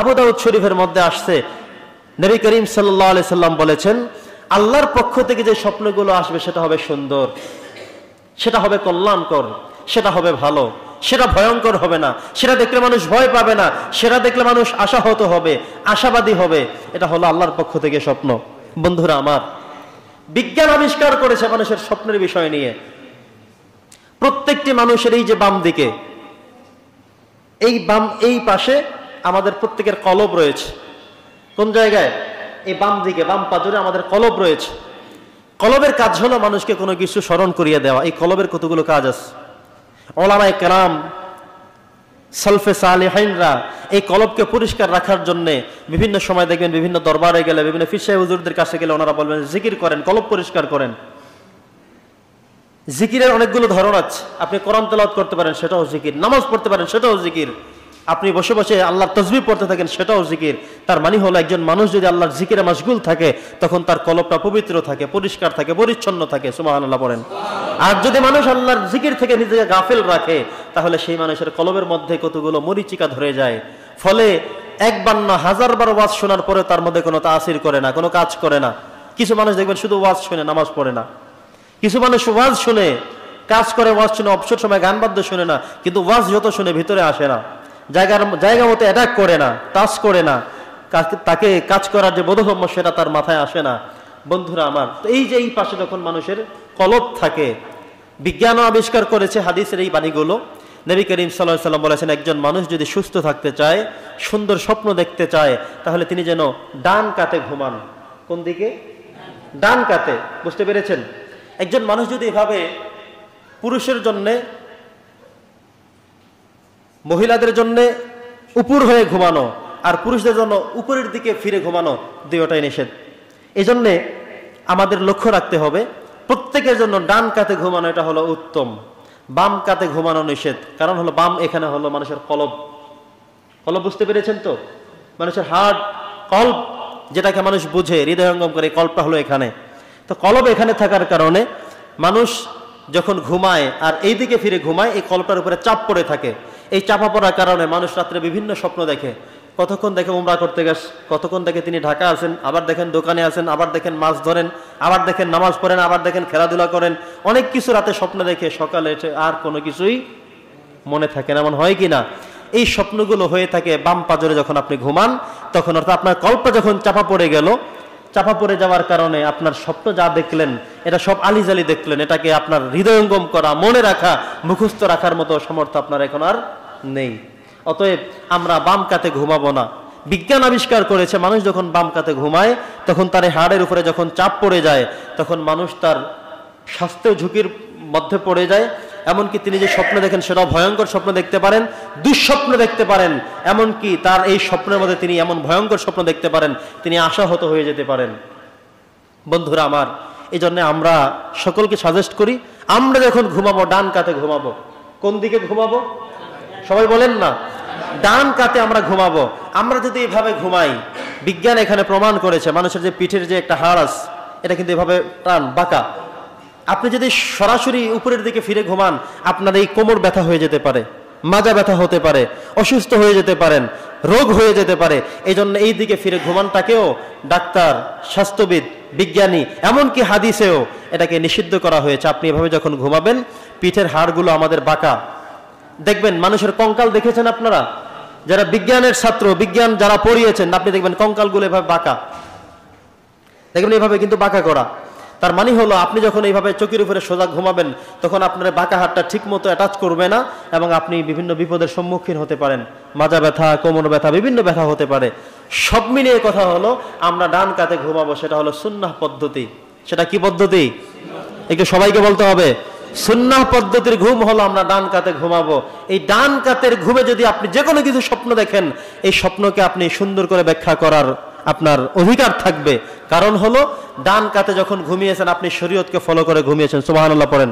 আবু দাউদ শরীফের মধ্যে আসছে, নবী করিম সাল্লাল্লাহু আলাইহি সাল্লাম বলেছেন, আল্লাহর পক্ষ থেকে যে স্বপ্নগুলো আসবে সেটা হবে সুন্দর, সেটা হবে কল্যাণকর, সেটা হবে ভালো, সেটা ভয়ঙ্কর হবে না, সেটা দেখলে মানুষ ভয় পাবে না, সেটা দেখলে মানুষ আশাহত হবে, আশাবাদী হবে। এটা হলো আল্লাহর পক্ষ থেকে স্বপ্ন। বন্ধুরা আমার, বিজ্ঞান আবিষ্কার করেছে মানুষের স্বপ্নের বিষয় নিয়ে। প্রত্যেকটি মানুষের এই যে বাম দিকে, এই পাশে আমাদের প্রত্যেকের কলব রয়েছে। কোন জায়গায়? এই বাম দিকে, বাম পাজরে আমাদের কলব রয়েছে। কলবের কাজ হলো মানুষকে কোনো কিছু স্মরণ করিয়ে দেওয়া। এই কলবের কতগুলো কাজ আছে। উলামায়ে কেরাম, সালফে সালেহিনরা এই কলবকে পরিষ্কার রাখার জন্য বিভিন্ন সময় দেখবেন, বিভিন্ন দরবারে গেলে, বিভিন্ন পীর সাহেব হুজুরদের কাছে গেলে ওনারা বলবেন জিকির করেন, কলব পরিষ্কার করেন। জিকিরের অনেকগুলো ধরন আছে। আপনি কোরআন তেলাওয়াত করতে পারেন, সেটাও জিকির। নামাজ পড়তে পারেন, সেটাও জিকির। আপনি বসে বসে আল্লাহর তাসবিহ পড়তে থাকেন, সেটাও জিকির। তার মানে হলো একজন মানুষ যদি আল্লাহর জিকিরে মাশগুল থাকে, তখন তার কলবটা পবিত্র থাকে, পরিষ্কার থাকে, পরিচ্ছন্ন থাকে। সুবহানাল্লাহ পড়েন। আর যদি মানুষ আল্লাহর জিকির থেকে নিজেকে গাফেল রাখে, তাহলে সেই মানুষের কলবের মধ্যে কতগুলো মরিচিকা ধরে যায়। ফলে একবার না হাজারবার ওয়াজ শোনার পরে তার মধ্যে কোনো তাসির করে না, কোনো কাজ করে না। কিছু মানুষ দেখবেন শুধু ওয়াজ শুনে, নামাজ পড়ে না। কিছু মানুষ ওয়াজ শুনে, কাজ করে, ওয়াজ শুনে, অবসর সময় গান বাদ্য শুনে না, কিন্তু ওয়াজ যত শুনে ভিতরে আসে না, জায়গা মতো অ্যাটাক করে না, টাচ করে না, তাকে কাজ করার যে বোধগম্য সেটা তার মাথায় আসে না। বন্ধুরা আমার, তো এই যে এই পাশে যখন মানুষের কলব থাকে, বিজ্ঞানও আবিষ্কার করেছে হাদিসের এই বাণীগুলো। নবী করিম সাল্লাল্লাহু আলাইহি ওয়াসাল্লাম বলেছেন, একজন মানুষ যদি সুস্থ থাকতে চায়, সুন্দর স্বপ্ন দেখতে চায়, তাহলে তিনি যেন ডান কাতে ঘুমান। কোন দিকে? ডান কাতে। বুঝতে পেরেছেন? একজন মানুষ যদি এভাবে, পুরুষের জন্যে, মহিলাদের জন্য উপর হয়ে ঘুমানো, আর পুরুষদের জন্য উপরের দিকে ফিরে ঘুমানো, দুইটাই নিষেধ। এই জন্যে আমাদের লক্ষ্য রাখতে হবে, প্রত্যেকের জন্য ডান কাতে ঘুমানো এটা হলো উত্তম, বাম কাতে ঘুমানো নিষেধ। কারণ হলো বাম, এখানে হলো মানুষের কলব। কলব বুঝতে পেরেছেন তো? মানুষের হার্ট, কল্প, যেটাকে মানুষ বুঝে, হৃদয়ঙ্গম করে, কল্পটা হলো এখানে। তো কলব এখানে থাকার কারণে মানুষ যখন ঘুমায় আর এই দিকে ফিরে ঘুমায়, এই কলপটার উপরে চাপ পড়ে থাকে। এই চাপা পড়ার কারণে মানুষ রাত্রে বিভিন্ন স্বপ্ন দেখে। কতক্ষণ দেখে উমরা করতে গেছে, কতক্ষণ দেখে তিনি ঢাকা আছেন, আবার দেখেন দোকানে আছেন, আবার দেখেন মাছ ধরেন, আবার দেখেন নামাজ পড়েন, আবার দেখেন খেলাধুলা করেন। অনেক কিছু রাতে স্বপ্ন দেখে, সকালে এসে আর কোনো কিছুই মনে থাকে না। এমন হয় কি না? এই স্বপ্নগুলো হয়ে থাকে বাম পাজরে যখন আপনি ঘুমান, তখন অর্থাৎ আপনার কল্পটা যখন চাপা পড়ে গেল, চাপা পড়ে যাওয়ার কারণে আপনার স্বপ্ন যা দেখলেন এটা সব আলিজালি দেখলেন। এটাকে আপনার হৃদয়ঙ্গম করা, মনে রাখা, মুখস্থ রাখার মতো সামর্থ্য আপনার এখন আর নেই। অতএব আমরা বাম কাতে ঘুমাবো না। বিজ্ঞান আবিষ্কার করেছে, মানুষ যখন বাম কাতে ঘুমায়, তখন তার হাড়ের উপরে যখন চাপ পড়ে যায়, তখন মানুষ তার স্বাস্থ্য ঝুঁকির মধ্যে পড়ে যায়। এমনকি তিনি যে স্বপ্ন দেখেন সেটাও ভয়ঙ্কর স্বপ্ন দেখতে পারেন, দুঃস্বপ্ন দেখতে পারেন। এমনকি তার এই স্বপ্নের মধ্যে তিনি এমন ভয়ঙ্কর স্বপ্ন দেখতে পারেন, তিনি আশাহত হয়ে যেতে পারেন। বন্ধুরা আমার, এই জন্য আমরা সকলকে সাজেস্ট করি, আমরা যখন ঘুমাবো ডান কাতে ঘুমাবো। কোন দিকে ঘুমাবো? সবাই বলেন না, ডান কাতে আমরা ঘুমাবো। আমরা যদি এভাবে ঘুমাই, বিজ্ঞান এখানে প্রমাণ করেছে মানুষের যে পিঠের যে একটা হাড় আছে, এটা কিন্তু এভাবে টান বাঁকা। আপনি যদি সরাসরি উপরের দিকে ফিরে ঘুমান, আপনার এই কোমর ব্যথা হয়ে যেতে পারে, মাজা ব্যথা হতে পারে, অসুস্থ হয়ে যেতে পারেন, রোগ হয়ে যেতে পারে। এই জন্য এই দিকে ফিরে ঘুমানটাকেও ডাক্তার, স্বাস্থ্যবিদ, বিজ্ঞানী, এমনকি হাদিসেও এটাকে নিষিদ্ধ করা হয়েছে। আপনি এভাবে যখন ঘুমাবেন, পিঠের হাড়গুলো আমাদের বাঁকা। দেখবেন মানুষের কঙ্কাল দেখেছেন আপনারা? যারা বিজ্ঞানের ছাত্র, বিজ্ঞান যারা পড়িয়েছেন, আপনি দেখবেন কঙ্কালগুলো এভাবে বাঁকা, দেখবেন এভাবে কিন্তু বাঁকা করা। তার মানে হলো আপনি যখন এইভাবে চোখের উপরে সোজা ঘুমাবেন, তখন আপনার বাঁকা হাতটা ঠিক মতো অ্যাটাচ করবে না এবং আপনি বিভিন্ন বিপদের সম্মুখীন হতে পারেন। মাজা ব্যথা, কোমর ব্যথা, বিভিন্ন ব্যথা হতে পারে। সব মিলিয়ে কথা হলো আমরা ডান কাতে ঘুমাবো, সেটা হলো সুন্নাহ পদ্ধতি। সেটা কি পদ্ধতি? একটু সবাইকে বলতে হবে। সুন্নাহ পদ্ধতির ঘুম হলো আমরা ডান কাতে ঘুমাবো। এই ডান কাতের ঘুমে যদি আপনি যে কোনো কিছু স্বপ্ন দেখেন, এই স্বপ্নকে আপনি সুন্দর করে ব্যাখ্যা করার আপনার অধিকার থাকবে। কারণ হলো ডান কাতে যখন ঘুমিয়েছেন, আপনি শরীয়তকে ফলো করে ঘুমিয়েছেন। সুবহানাল্লাহ পড়েন।